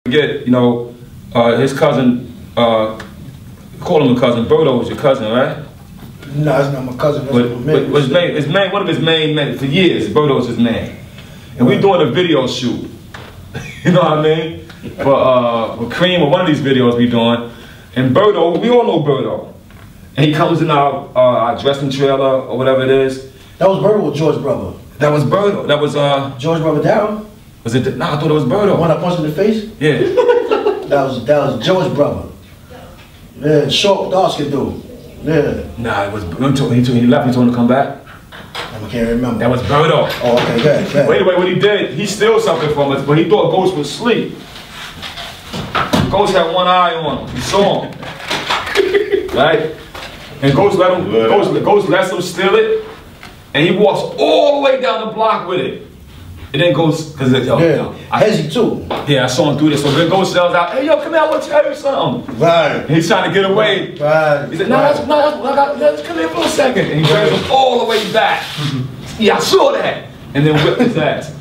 Get, you know, his cousin, call him a cousin. Birdo was your cousin, right? No, it's not my cousin. That's his main, one of his main men for years. Birdo was his man, and we doing a video shoot. You know what I mean? For Cream or one of these videos we doing, and Birdo, we all know Birdo, and he comes in our dressing trailer or whatever it is. That was Birdo or George Brother? That was Birdo. That was George Brother Darryl. Was it? No, I thought it was Birdo. One I punched in the face. Yeah. that was George Brother. Yeah, short, dark-skinned dude. Yeah. Nah, it was. He left. He told him to come back. I can't remember. That was Birdo. Oh, okay, good. Wait, what he did? He stole something from us, but he thought Ghost was asleep. Ghost had one eye on him. He saw him, right? And Ghost let him. Ghost lets him steal it, and he walks all the way down the block with it. And then Ghost, cause Hezzy too. Yeah, I saw him do this. So then Ghost yells out, "Hey, yo, come here! I want to tell you something." Right. And he's trying to get away. Right. He said, "No, let's come here for a second." And he drags him all the way back. Yeah, I saw that. And then whipped his ass.